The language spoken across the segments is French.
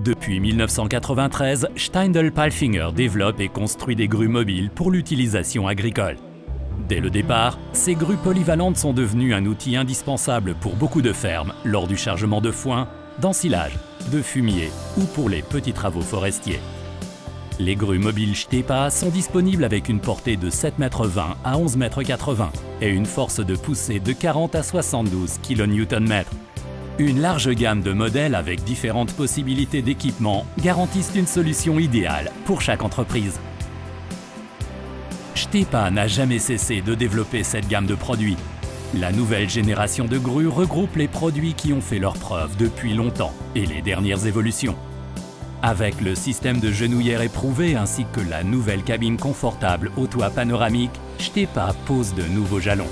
Depuis 1993, Steindl-Palfinger développe et construit des grues mobiles pour l'utilisation agricole. Dès le départ, ces grues polyvalentes sont devenues un outil indispensable pour beaucoup de fermes lors du chargement de foin, d'ensilage, de fumier ou pour les petits travaux forestiers. Les grues mobiles Stepa sont disponibles avec une portée de 7,20 m à 11,80 m et une force de poussée de 40 à 72 kN/m. Une large gamme de modèles avec différentes possibilités d'équipement garantissent une solution idéale pour chaque entreprise. Stepa n'a jamais cessé de développer cette gamme de produits. La nouvelle génération de grues regroupe les produits qui ont fait leurs preuves depuis longtemps et les dernières évolutions. Avec le système de genouillère éprouvé ainsi que la nouvelle cabine confortable au toit panoramique, Stepa pose de nouveaux jalons.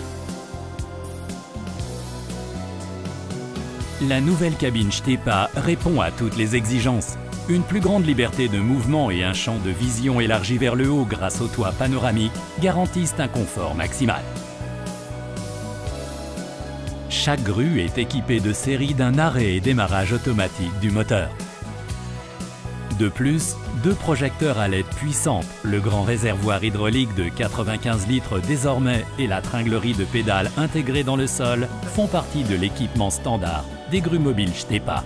La nouvelle cabine Stepa répond à toutes les exigences. Une plus grande liberté de mouvement et un champ de vision élargi vers le haut grâce au toit panoramique garantissent un confort maximal. Chaque grue est équipée de série d'un arrêt et démarrage automatique du moteur. De plus, 2 projecteurs à LED puissantes, le grand réservoir hydraulique de 95 litres désormais et la tringlerie de pédales intégrée dans le sol font partie de l'équipement standard des grues mobiles Stepa.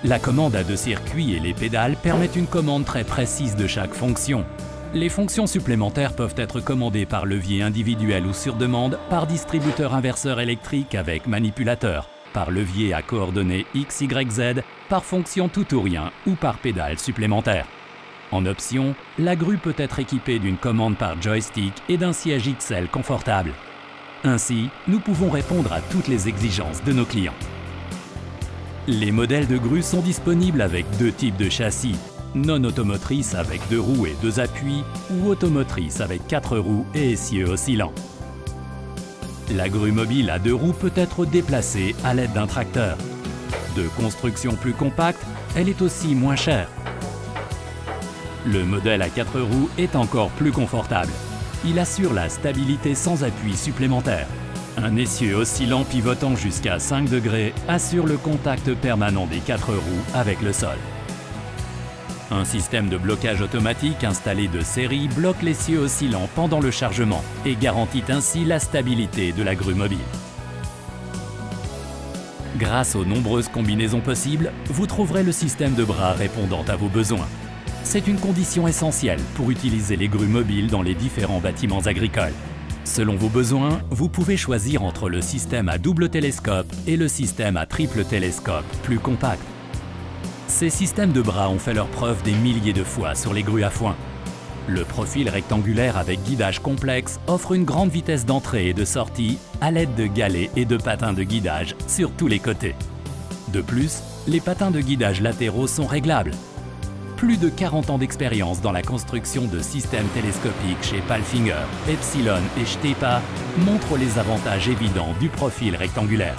La commande à 2 circuits et les pédales permettent une commande très précise de chaque fonction. Les fonctions supplémentaires peuvent être commandées par levier individuel ou sur demande, par distributeur inverseur électrique avec manipulateur, par levier à coordonnées X, Y, Z, par fonction tout ou rien ou par pédale supplémentaire. En option, la grue peut être équipée d'une commande par joystick et d'un siège XL confortable. Ainsi, nous pouvons répondre à toutes les exigences de nos clients. Les modèles de grues sont disponibles avec 2 types de châssis, non automotrice avec 2 roues et 2 appuis ou automotrice avec 4 roues et essieux oscillants. La grue mobile à 2 roues peut être déplacée à l'aide d'un tracteur. De construction plus compacte, elle est aussi moins chère. Le modèle à 4 roues est encore plus confortable. Il assure la stabilité sans appui supplémentaire. Un essieu oscillant pivotant jusqu'à 5 degrés assure le contact permanent des 4 roues avec le sol. Un système de blocage automatique installé de série bloque l'essieu oscillant pendant le chargement et garantit ainsi la stabilité de la grue mobile. Grâce aux nombreuses combinaisons possibles, vous trouverez le système de bras répondant à vos besoins. C'est une condition essentielle pour utiliser les grues mobiles dans les différents bâtiments agricoles. Selon vos besoins, vous pouvez choisir entre le système à double télescope et le système à triple télescope, plus compact. Ces systèmes de bras ont fait leur preuve des milliers de fois sur les grues à foin. Le profil rectangulaire avec guidage complexe offre une grande vitesse d'entrée et de sortie à l'aide de galets et de patins de guidage sur tous les côtés. De plus, les patins de guidage latéraux sont réglables. Plus de 40 ans d'expérience dans la construction de systèmes télescopiques chez Palfinger, Epsilon et Stepa montrent les avantages évidents du profil rectangulaire.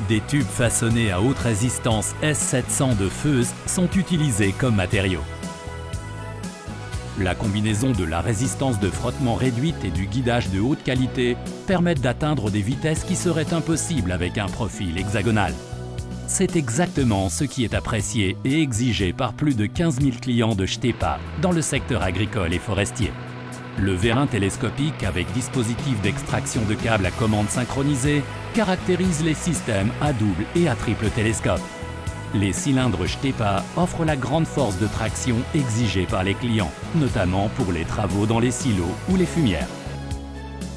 Des tubes façonnés à haute résistance S700 de Feuze sont utilisés comme matériaux. La combinaison de la résistance de frottement réduite et du guidage de haute qualité permettent d'atteindre des vitesses qui seraient impossibles avec un profil hexagonal. C'est exactement ce qui est apprécié et exigé par plus de 15 000 clients de Stepa dans le secteur agricole et forestier. Le vérin télescopique avec dispositif d'extraction de câbles à commande synchronisée caractérise les systèmes à double et à triple télescope. Les cylindres Stepa offrent la grande force de traction exigée par les clients, notamment pour les travaux dans les silos ou les fumières.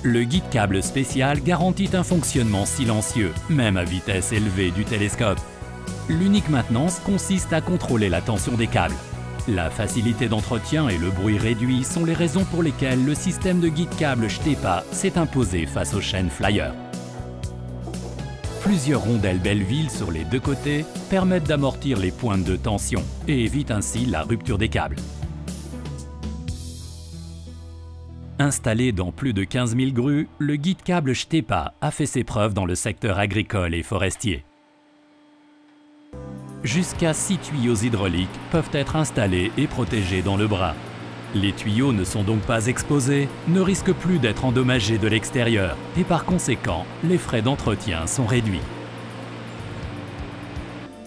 Le guide câble spécial garantit un fonctionnement silencieux, même à vitesse élevée du télescope. L'unique maintenance consiste à contrôler la tension des câbles. La facilité d'entretien et le bruit réduit sont les raisons pour lesquelles le système de guide câble Stepa s'est imposé face aux chaînes Flyer. Plusieurs rondelles Belleville sur les 2 côtés permettent d'amortir les pointes de tension et évitent ainsi la rupture des câbles. Installé dans plus de 15 000 grues, le guide câble Stepa a fait ses preuves dans le secteur agricole et forestier. Jusqu'à 6 tuyaux hydrauliques peuvent être installés et protégés dans le bras. Les tuyaux ne sont donc pas exposés, ne risquent plus d'être endommagés de l'extérieur et par conséquent, les frais d'entretien sont réduits.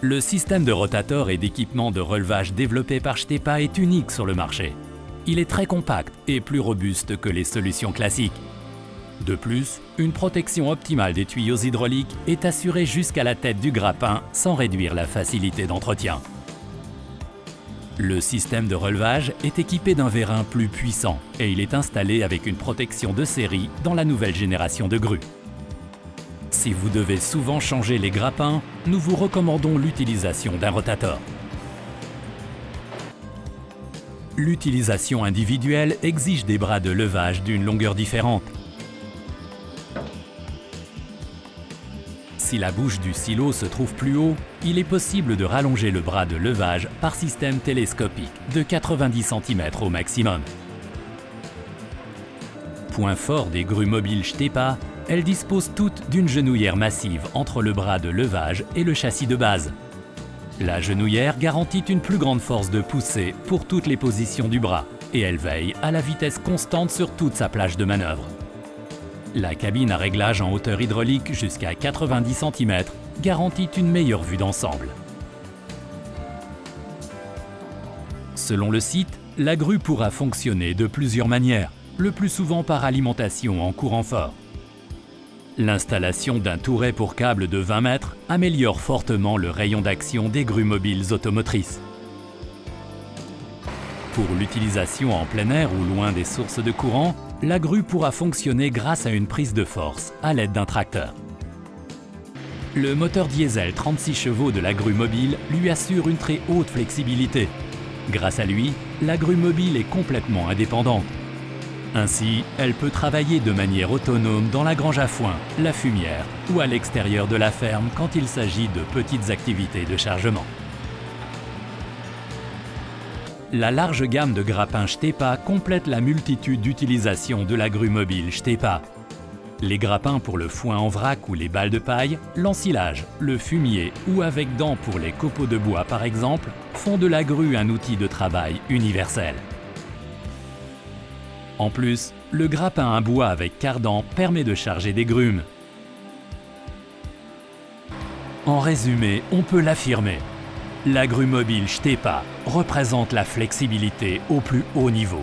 Le système de rotator et d'équipement de relevage développé par Stepa est unique sur le marché. Il est très compact et plus robuste que les solutions classiques. De plus, une protection optimale des tuyaux hydrauliques est assurée jusqu'à la tête du grappin sans réduire la facilité d'entretien. Le système de relevage est équipé d'un vérin plus puissant et il est installé avec une protection de série dans la nouvelle génération de grues. Si vous devez souvent changer les grappins, nous vous recommandons l'utilisation d'un rotator. L'utilisation individuelle exige des bras de levage d'une longueur différente. Si la bouche du silo se trouve plus haut, il est possible de rallonger le bras de levage par système télescopique de 90 cm au maximum. Point fort des grues mobiles Stepa, elles disposent toutes d'une genouillère massive entre le bras de levage et le châssis de base. La genouillère garantit une plus grande force de poussée pour toutes les positions du bras et elle veille à la vitesse constante sur toute sa plage de manœuvre. La cabine à réglage en hauteur hydraulique jusqu'à 90 cm garantit une meilleure vue d'ensemble. Selon le site, la grue pourra fonctionner de plusieurs manières, le plus souvent par alimentation en courant fort. L'installation d'un touret pour câble de 20 mètres améliore fortement le rayon d'action des grues mobiles automotrices. Pour l'utilisation en plein air ou loin des sources de courant, la grue pourra fonctionner grâce à une prise de force à l'aide d'un tracteur. Le moteur diesel 36 chevaux de la grue mobile lui assure une très haute flexibilité. Grâce à lui, la grue mobile est complètement indépendante. Ainsi, elle peut travailler de manière autonome dans la grange à foin, la fumière ou à l'extérieur de la ferme quand il s'agit de petites activités de chargement. La large gamme de grappins Stepa complète la multitude d'utilisations de la grue mobile Stepa. Les grappins pour le foin en vrac ou les balles de paille, l'ensilage, le fumier ou avec dents pour les copeaux de bois par exemple, font de la grue un outil de travail universel. En plus, le grappin à bois avec cardan permet de charger des grumes. En résumé, on peut l'affirmer. La grue mobile Stepa représente la flexibilité au plus haut niveau.